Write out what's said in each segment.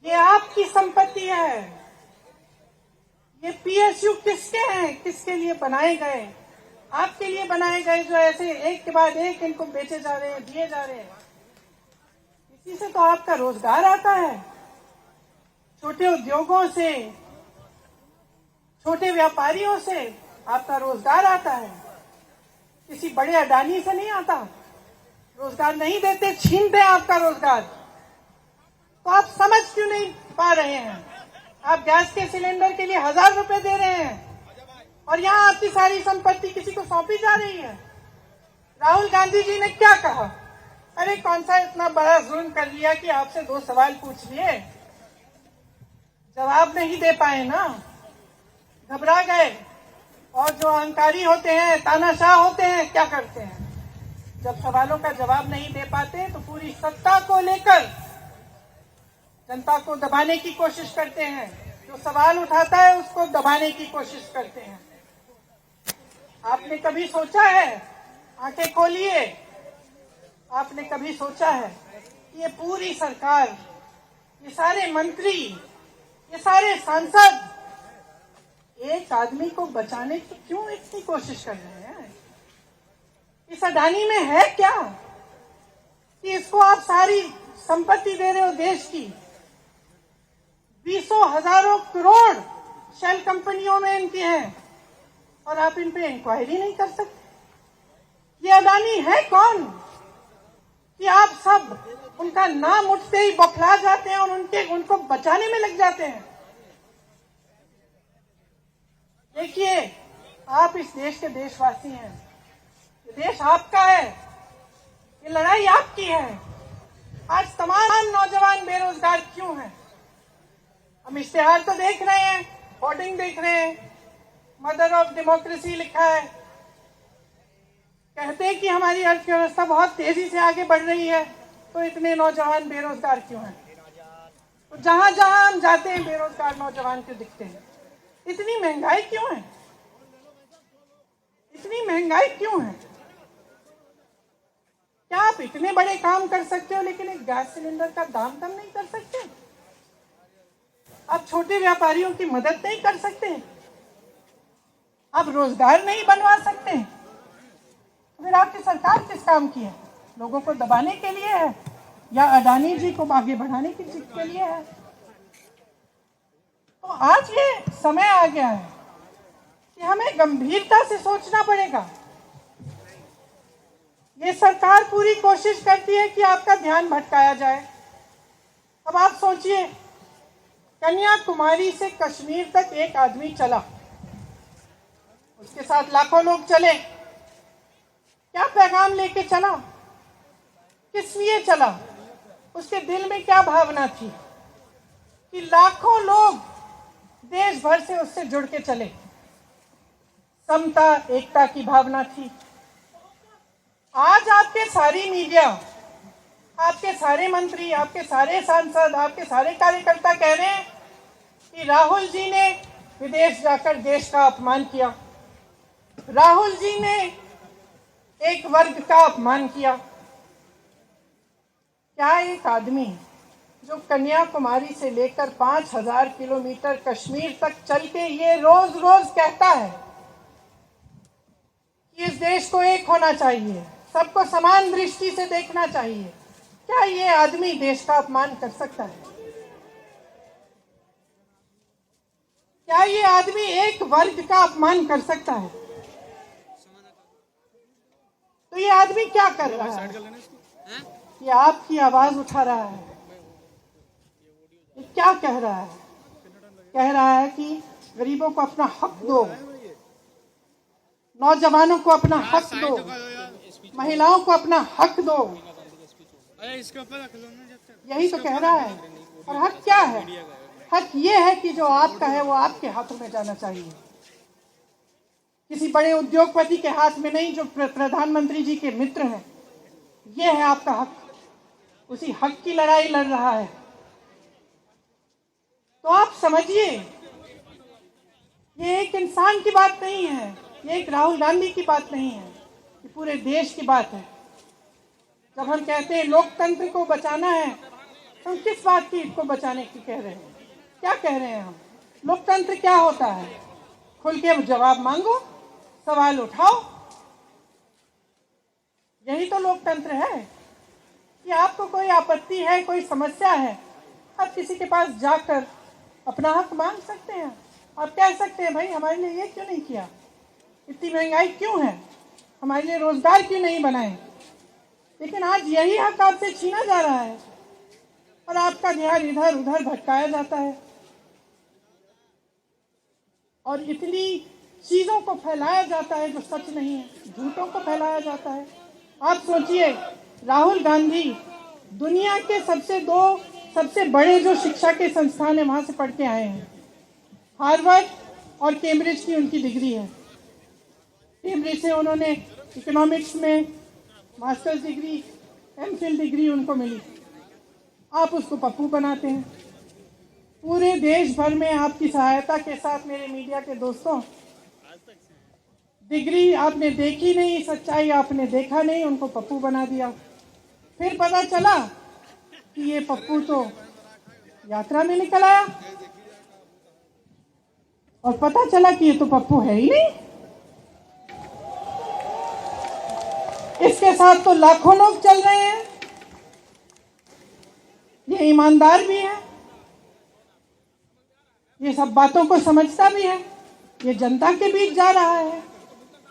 ये आपकी संपत्ति है। ये पीएसयू किसके हैं, किसके लिए बनाए गए? आपके लिए बनाए गए, जो ऐसे एक के बाद एक इनको बेचे जा रहे हैं, दिए जा रहे हैं। इसी से तो आपका रोजगार आता है। छोटे उद्योगों से, छोटे व्यापारियों से आपका रोजगार आता है। किसी बड़े अडानी से नहीं आता। रोजगार नहीं देते, छीनते हैं आपका रोजगार। तो आप समझ क्यों नहीं पा रहे हैं? आप गैस के सिलेंडर के लिए 1000 रुपए दे रहे हैं और यहाँ आपकी सारी संपत्ति किसी को सौंपी जा रही है। राहुल गांधी जी ने क्या कहा? अरे कौन सा इतना बड़ा जुल्म कर लिया कि आपसे 2 सवाल पूछ लिए, जवाब नहीं दे पाए ना, घबरा गए। और जो अहंकारी होते हैं, तानाशाह होते हैं, क्या करते हैं? जब सवालों का जवाब नहीं दे पाते तो पूरी सत्ता को लेकर जनता को दबाने की कोशिश करते हैं। जो सवाल उठाता है उसको दबाने की कोशिश करते हैं। आपने कभी सोचा है, आंखें खोलिए, आपने कभी सोचा है कि ये पूरी सरकार, ये सारे मंत्री, ये सारे सांसद एक आदमी को बचाने की क्यों इतनी कोशिश कर रहे हैं? इस अडानी में है क्या कि इसको आप सारी संपत्ति दे रहे हो देश की? 20 हजारों करोड़ शेल कंपनियों में इनकी हैं और आप इन पे इंक्वायरी नहीं कर सकते। ये अडानी है कौन कि आप सब उनका नाम उठते ही बौखला जाते हैं और उनको बचाने में लग जाते हैं? देखिए, आप इस देश के देशवासी हैं। ये देश आपका है, ये लड़ाई आपकी है। आज तमाम नौजवान बेरोजगार क्यों हैं? हम इश्तेहार तो देख रहे हैं, होर्डिंग देख रहे हैं, मदर ऑफ डेमोक्रेसी लिखा है। कहते हैं कि हमारी अर्थव्यवस्था बहुत तेजी से आगे बढ़ रही है, तो इतने नौजवान बेरोजगार क्यों हैं? तो जहां जहां हम जाते हैं बेरोजगार नौजवान क्यों दिखते हैं? इतनी महंगाई क्यों है? इतनी महंगाई क्यों है? क्या आप इतने बड़े काम कर सकते हो लेकिन एक गैस सिलेंडर का दाम कम नहीं कर सकते? आप छोटे व्यापारियों की मदद नहीं कर सकते? आप रोजगार नहीं बनवा सकते? फिर आपकी सरकार किस काम की है? लोगों को दबाने के लिए है या अडानी जी को आगे बढ़ाने के लिए है? तो आज ये समय आ गया है कि हमें गंभीरता से सोचना पड़ेगा। ये सरकार पूरी कोशिश करती है कि आपका ध्यान भटकाया जाए। अब आप सोचिए, कन्याकुमारी से कश्मीर तक एक आदमी चला, उसके साथ लाखों लोग चले। क्या पैगाम लेके चला? किस लिए चला? उसके दिल में क्या भावना थी कि लाखों लोग देश भर से उससे जुड़ के चले? समता, एकता की भावना थी। आज आपके सारी मीडिया, आपके सारे मंत्री, आपके सारे सांसद, आपके सारे कार्यकर्ता कह रहे हैं कि राहुल जी ने विदेश जाकर देश का अपमान किया, राहुल जी ने एक वर्ग का अपमान किया। क्या एक आदमी जो कन्याकुमारी से लेकर 5000 किलोमीटर कश्मीर तक चल के ये रोज रोज कहता है कि इस देश को एक होना चाहिए, सबको समान दृष्टि से देखना चाहिए, क्या ये आदमी देश का अपमान कर सकता है? क्या ये आदमी एक वर्ग का अपमान कर सकता है? तो ये आदमी क्या कर रहा है? ये आपकी आवाज उठा रहा है। ये क्या कह रहा है? कह रहा है कि गरीबों को अपना हक दो, नौजवानों को अपना हक दो, महिलाओं को अपना हक दो। यही तो कह रहा है। और हक क्या है? हक ये है कि जो आपका है वो आपके हाथों में जाना चाहिए, किसी बड़े उद्योगपति के हाथ में नहीं, जो प्रधानमंत्री जी के मित्र हैं। ये है आपका हक। उसी हक की लड़ाई लड़ रहा है। तो आप समझिए, ये एक इंसान की बात नहीं है, ये एक राहुल गांधी की बात नहीं है, ये पूरे देश की बात है। जब हम कहते हैं लोकतंत्र को बचाना है हम किस बात की को बचाने की कह रहे हैं? क्या कह रहे हैं हम? लोकतंत्र क्या होता है? खुल के जवाब मांगो, सवाल उठाओ। यही तो लोकतंत्र है कि आपको कोई आपत्ति है, कोई समस्या है, आप किसी के पास जाकर अपना हक मांग सकते हैं। आप कह सकते हैं भाई हमारे लिए ये क्यों नहीं किया, इतनी महंगाई क्यों है, हमारे लिए रोजगार क्यों नहीं बनाए। लेकिन आज यही हक आपसे छीना जा रहा है और आपका ध्यान इधर उधर भटकाया जाता है और इतनी चीजों को फैलाया जाता है जो सच नहीं है, झूठों को फैलाया जाता है। आप सोचिए, राहुल गांधी दुनिया के सबसे बड़े जो शिक्षा के संस्थान है वहां से पढ़ के आए हैं। हार्वर्ड और कैम्ब्रिज की उनकी डिग्री है। कैम्ब्रिज से उन्होंने इकोनॉमिक्स में मास्टर्स डिग्री, एमफिल डिग्री उनको मिली। आप उसको पप्पू बनाते हैं। पूरे देश भर में आपकी सहायता के साथ मेरे मीडिया के दोस्तों, डिग्री आपने देखी नहीं, सच्चाई आपने देखा नहीं, उनको पप्पू बना दिया। फिर पता चला कि ये पप्पू तो यात्रा में निकल आया और पता चला कि ये तो पप्पू है ही नहीं। इसके साथ तो लाखों लोग चल रहे हैं। ये ईमानदार भी है, ये सब बातों को समझता भी है, ये जनता के बीच जा रहा है,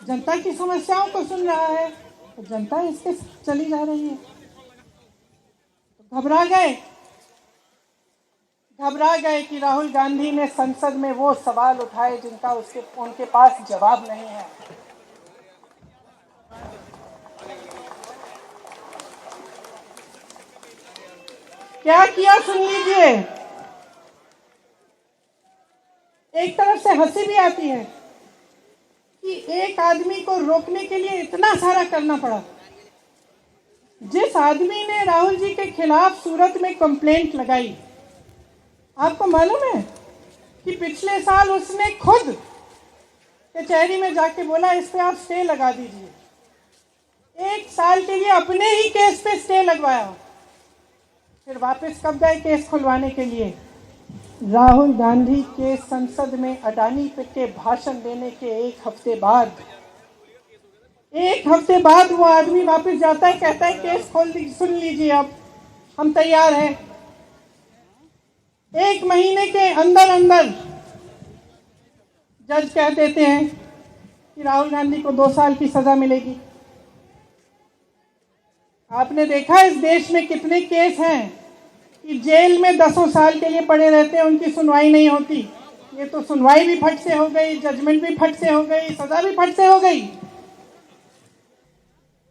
जनता की समस्याओं को सुन रहा है, तो जनता इसके साथ चली जा रही है। तो घबरा गए कि राहुल गांधी ने संसद में वो सवाल उठाए जिनका उनके पास जवाब नहीं है। क्या किया सुन लीजिए। एक तरफ से हंसी भी आती है कि एक आदमी को रोकने के लिए इतना सारा करना पड़ा। जिस आदमी ने राहुल जी के खिलाफ सूरत में कंप्लेंट लगाई, आपको मालूम है कि पिछले साल उसने खुद कचहरी में जाके बोला इस पे आप स्टे लगा दीजिए। 1 साल के लिए अपने ही केस पे स्टे लगवाया। फिर वापस कब गए केस खुलवाने के लिए? राहुल गांधी के संसद में अडानी के भाषण देने के 1 हफ्ते बाद, 1 हफ्ते बाद वो आदमी वापस जाता है, कहता है केस खोल दी, सुन लीजिए अब हम तैयार हैं। 1 महीने के अंदर अंदर जज कह देते हैं कि राहुल गांधी को 2 साल की सजा मिलेगी। आपने देखा इस देश में कितने केस हैं कि जेल में 10 साल के लिए पड़े रहते हैं, उनकी सुनवाई नहीं होती। ये तो सुनवाई भी फट से हो गई, जजमेंट भी फट से हो गई, सजा भी फट से हो गई।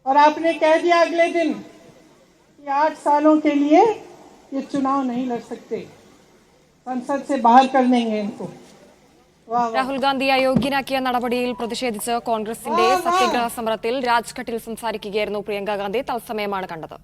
और आपने कह दिया अगले दिन कि 8 सालों के लिए ये चुनाव नहीं लड़ सकते, संसद से बाहर कर देंगे इनको। രാഹുൽ ഗാന്ധി അയോഗ്യനാക്കിയ നടപടിയിൽ പ്രതിഷേധിച്ച് കോൺഗ്രസിന്റെ സത്യഗ്രഹ സമരത്തിൽ രാജ്ഘട്ടിൽ സംസാരിക്കുകയായിരുന്നു പ്രിയങ്ക ഗാന്ധി. തത്സമയമാണ് കണ്ടത്.